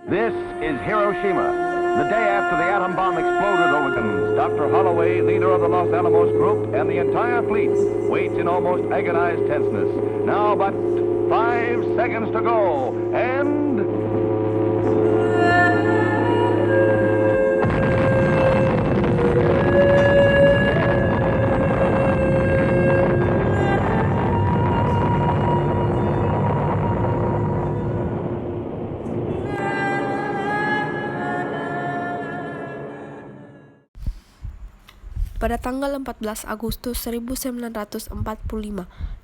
This is Hiroshima, the day after the atom bomb exploded over them. Dr. Holloway, leader of the Los Alamos group, and the entire fleet waits in almost agonized tenseness. Now but 5 seconds to go, and... Pada tanggal 14 Agustus 1945,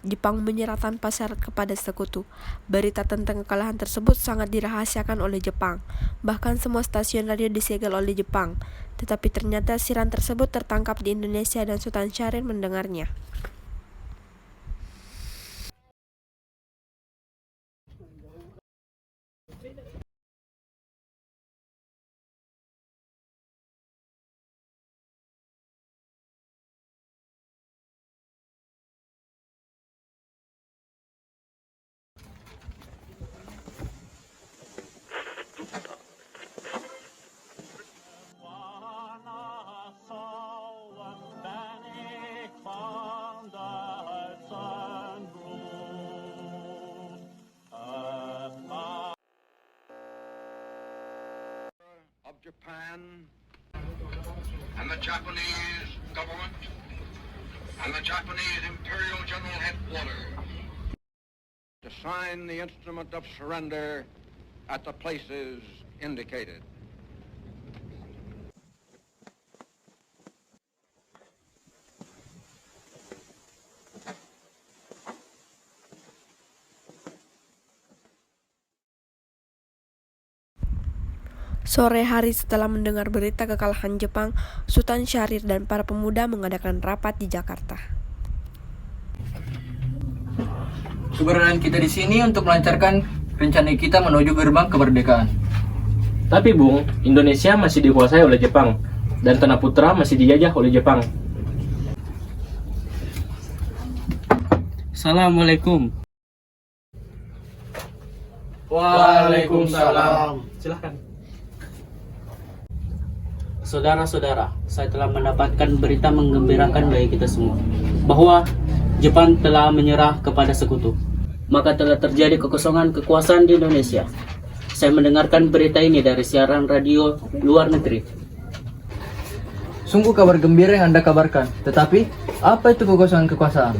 Jepang menyerah tanpa syarat kepada Sekutu. Berita tentang kekalahan tersebut sangat dirahasiakan oleh Jepang. Bahkan semua stasiun radio disegel oleh Jepang. Tetapi ternyata siaran tersebut tertangkap di Indonesia dan Sultan Syahrir mendengarnya. of Japan and the Japanese government and the Japanese Imperial General Headquarters to sign the instrument of surrender at the places indicated. Sore hari setelah mendengar berita kekalahan Jepang, Sultan Syahrir dan para pemuda mengadakan rapat di Jakarta. Keberadaan kita di sini untuk melancarkan rencana kita menuju gerbang kemerdekaan. Tapi Bung, Indonesia masih dikuasai oleh Jepang dan Tanah Putra masih dijajah oleh Jepang. Assalamualaikum. Waalaikumsalam. Silahkan. Saudara-saudara, saya telah mendapatkan berita menggembirakan bagi kita semua bahwa Jepang telah menyerah kepada Sekutu. Maka telah terjadi kekosongan kekuasaan di Indonesia. Saya mendengarkan berita ini dari siaran radio luar negeri. Sungguh kabar gembira yang Anda kabarkan. Tetapi, apa itu kekosongan kekuasaan?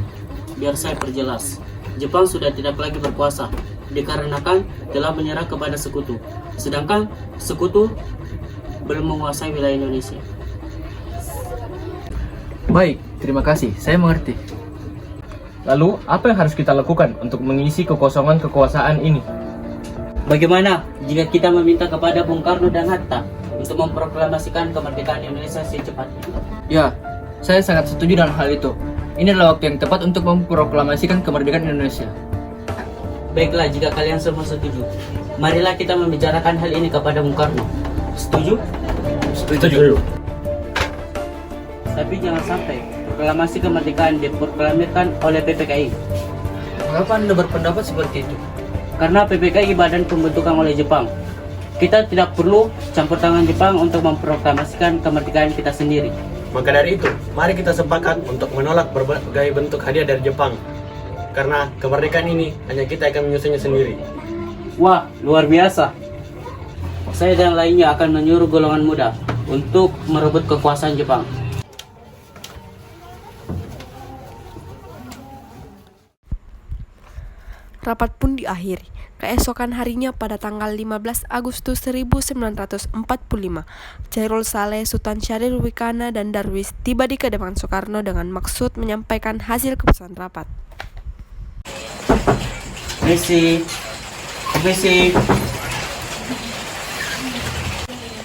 Biar saya perjelas. Jepang sudah tidak lagi berkuasa dikarenakan telah menyerah kepada Sekutu. Sedangkan Sekutu belum menguasai wilayah Indonesia. Baik, terima kasih. Saya mengerti. Lalu, apa yang harus kita lakukan untuk mengisi kekosongan kekuasaan ini? Bagaimana jika kita meminta kepada Bung Karno dan Hatta untuk memproklamasikan kemerdekaan Indonesia secepatnya? Ya, saya sangat setuju dengan hal itu. Ini adalah waktu yang tepat untuk memproklamasikan kemerdekaan Indonesia. Baiklah, jika kalian semua setuju, marilah kita membicarakan hal ini kepada Bung Karno. Setuju? Setuju. Tapi jangan sampai proklamasi kemerdekaan diproklamirkan oleh PPKI. Mengapa Anda berpendapat seperti itu? Karena PPKI badan pembentukan oleh Jepang. Kita tidak perlu campur tangan Jepang untuk memproklamasikan kemerdekaan kita sendiri. Maka dari itu, mari kita sepakat untuk menolak berbagai bentuk hadiah dari Jepang. Karena kemerdekaan ini hanya kita akan menyusunnya sendiri. Wah, luar biasa. Saya dan lainnya akan menyuruh golongan muda untuk merebut kekuasaan Jepang. Rapat pun diakhiri. Keesokan harinya pada tanggal 15 Agustus 1945, Chairul Saleh, Sultan Syahrir Wikana, dan Darwis tiba di kediaman Soekarno dengan maksud menyampaikan hasil keputusan rapat. Misi.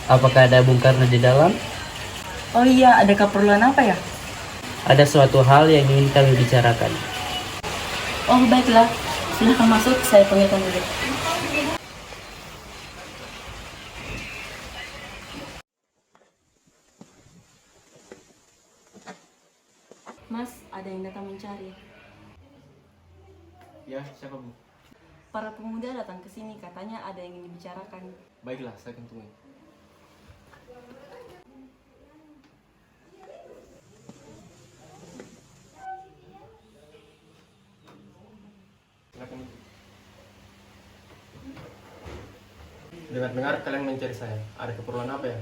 Apakah ada Bung Karno di dalam? Oh iya, ada keperluan apa ya? Ada suatu hal yang ingin kami bicarakan. Oh baiklah, silahkan masuk, saya panggilkan dulu. Mas, ada yang datang mencari. Ya, siapa Bu? Para pemuda datang ke sini, katanya ada yang ingin dibicarakan. Baiklah, saya akan tunggu. Dengar-dengar kalian mencari saya. Ada keperluan apa ya?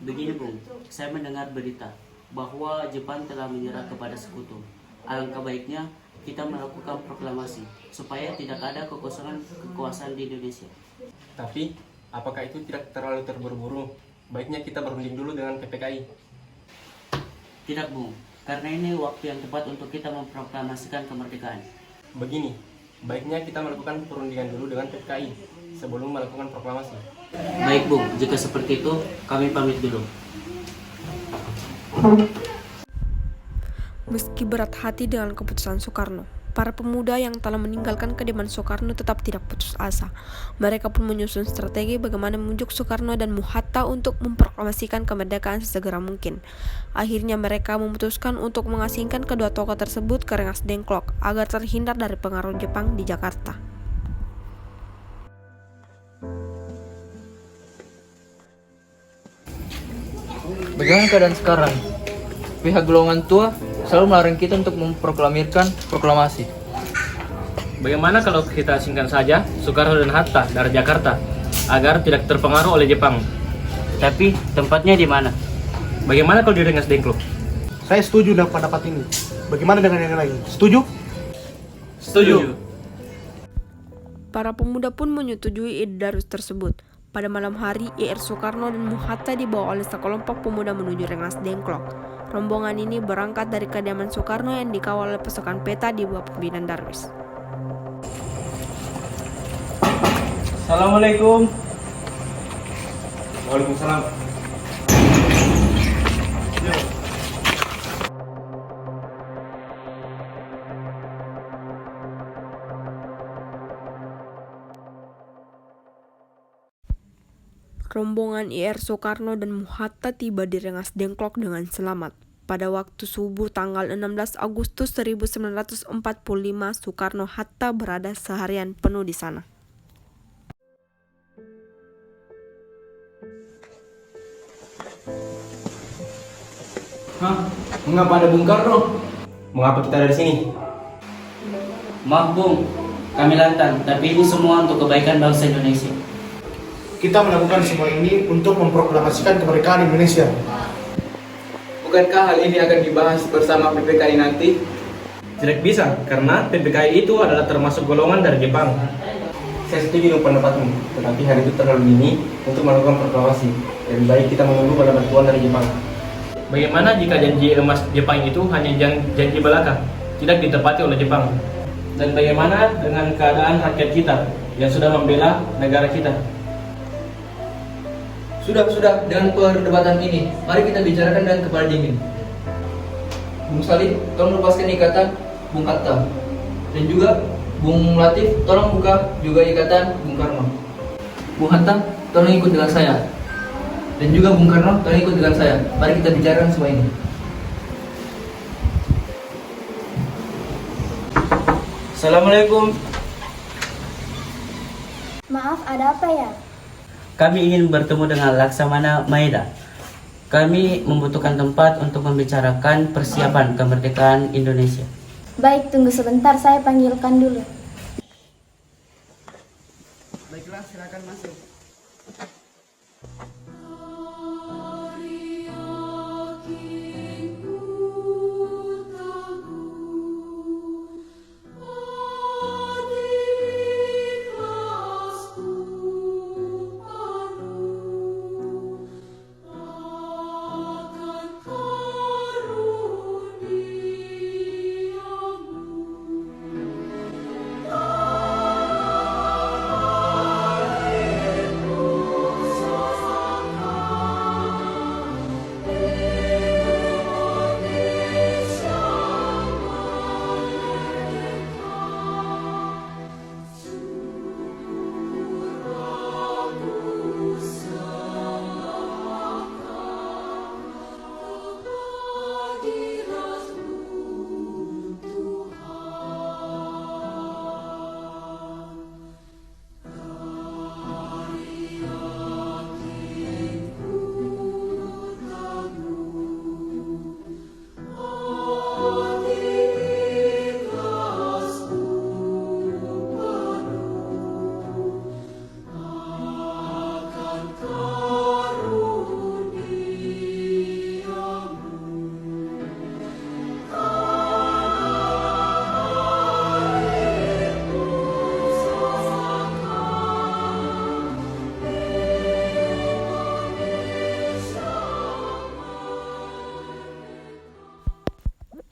Begini Bung, saya mendengar berita bahwa Jepang telah menyerah kepada sekutu. Alangkah baiknya kita melakukan proklamasi supaya tidak ada kekosongan kekuasaan di Indonesia. Tapi, apakah itu tidak terlalu terburu-buru? Baiknya kita berunding dulu dengan PPKI. Tidak Bung, karena ini waktu yang tepat untuk kita memproklamasikan kemerdekaan. Begini, baiknya kita melakukan perundingan dulu dengan PPKI sebelum melakukan proklamasi. Baik Bung, jika seperti itu kami pamit dulu. Meski berat hati dengan keputusan Soekarno, para pemuda yang telah meninggalkan kediaman Soekarno tetap tidak putus asa. Mereka pun menyusun strategi bagaimana membujuk Soekarno dan Muhatta untuk memproklamasikan kemerdekaan sesegera mungkin. Akhirnya mereka memutuskan untuk mengasingkan kedua tokoh tersebut ke Rengas Dengklok agar terhindar dari pengaruh Jepang di Jakarta. Bagaimana keadaan sekarang? Pihak golongan tua selalu melarang kita untuk memproklamirkan proklamasi. Bagaimana kalau kita asingkan saja Soekarno dan Hatta dari Jakarta agar tidak terpengaruh oleh Jepang? Tapi tempatnya di mana? Bagaimana kalau di Rengas Dengklok? Saya setuju dengan pendapat ini. Bagaimana dengan yang lain? Setuju? Setuju. Para pemuda pun menyetujui ide Darus tersebut. Pada malam hari, Ir Soekarno dan Muhatta dibawa oleh sekelompok pemuda menuju Rengas Dengklok. Rombongan ini berangkat dari kediaman Soekarno yang dikawal oleh pasukan peta di bawah pimpinan Darwis. Assalamualaikum. Waalaikumsalam. Rombongan Ir Soekarno dan Muhatta tiba di Rengas Dengklok dengan selamat. Pada waktu subuh tanggal 16 Agustus 1945, Soekarno-Hatta berada seharian penuh di sana. Hah? Mengapa ada Bung Karno? Mengapa kita ada di sini? Maaf Bung, kami lantang, tapi ini semua untuk kebaikan bangsa Indonesia. Kita melakukan semua ini untuk memproklamasikan kemerdekaan Indonesia. Bukankah hal ini akan dibahas bersama PPKI nanti? Tidak bisa, karena PPKI itu adalah termasuk golongan dari Jepang. Saya setuju dengan pendapatmu, tetapi hari itu terlalu dini untuk melakukan proklamasi. Lebih baik kita menunggu pada bantuan dari Jepang. Bagaimana jika janji emas Jepang itu hanya janji belaka, tidak ditepati oleh Jepang? Dan bagaimana dengan keadaan rakyat kita yang sudah membela negara kita? Sudah, dengan perdebatan ini, mari kita bicarakan dengan kepala dingin. Bung Salim, tolong lepaskan ikatan Bung Hatta. Dan juga Bung Latif, tolong buka juga ikatan Bung Karno. Bung Hatta, tolong ikut dengan saya. Dan juga Bung Karno, tolong ikut dengan saya. Mari kita bicarakan semua ini. Assalamualaikum. Maaf, ada apa ya? Kami ingin bertemu dengan Laksamana Maeda. Kami membutuhkan tempat untuk membicarakan persiapan kemerdekaan Indonesia. Baik, tunggu sebentar, saya panggilkan dulu. Baiklah, silakan masuk.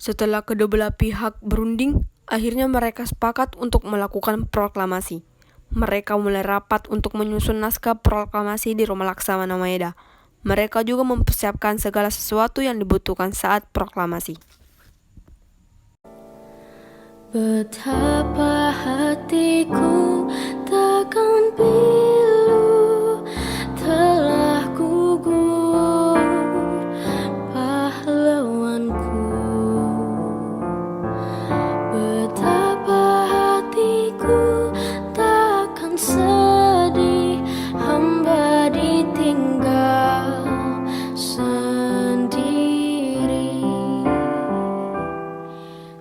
Setelah kedua belah pihak berunding, akhirnya mereka sepakat untuk melakukan proklamasi. Mereka mulai rapat untuk menyusun naskah proklamasi di Rumah Laksamana Maeda. Mereka juga mempersiapkan segala sesuatu yang dibutuhkan saat proklamasi. Betapa hatiku takkan pilu telah gugur pahlawanku. Betapa hatiku takkan sedih hamba ditinggal sendiri.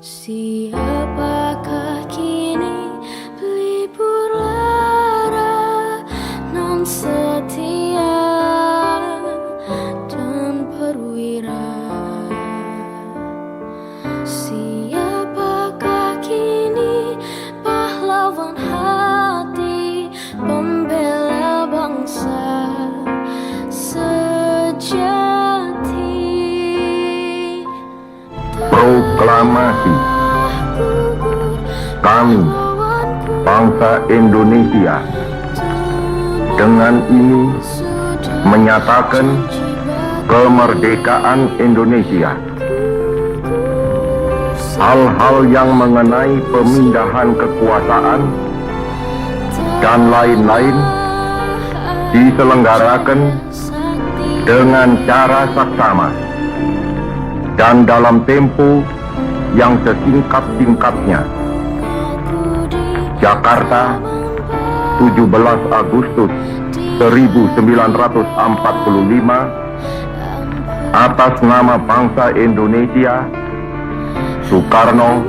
Siapakah kini pelipur lara non setia dan perwira? Siapakah kini pahlawan hati pembela bangsa sejati? Proklamasi. Kami, bangsa Indonesia, dengan ini menyatakan kemerdekaan Indonesia. Hal-hal yang mengenai pemindahan kekuasaan dan lain-lain diselenggarakan dengan cara saksama dan dalam tempo yang sesingkat-singkatnya. Jakarta, 17 Agustus 1945, atas nama bangsa Indonesia, Soekarno,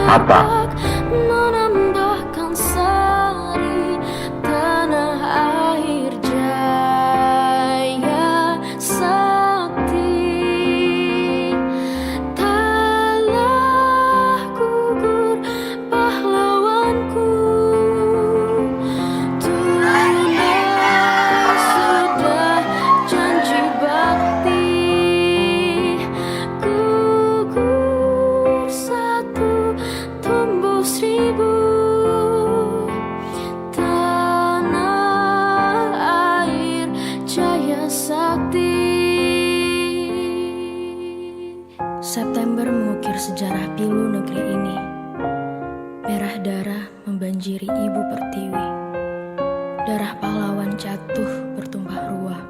Hatta. Menambahkan sari tanah air jaya sakti. Taklah gugur pahlawanku, tunai sudah janji bakti. Gugur satu, tumbuh seribu, tanah air jaya sakti. September mengukir sejarah pilu negeri ini. Merah darah membanjiri ibu pertiwi. Darah pahlawan jatuh bertumpah ruah.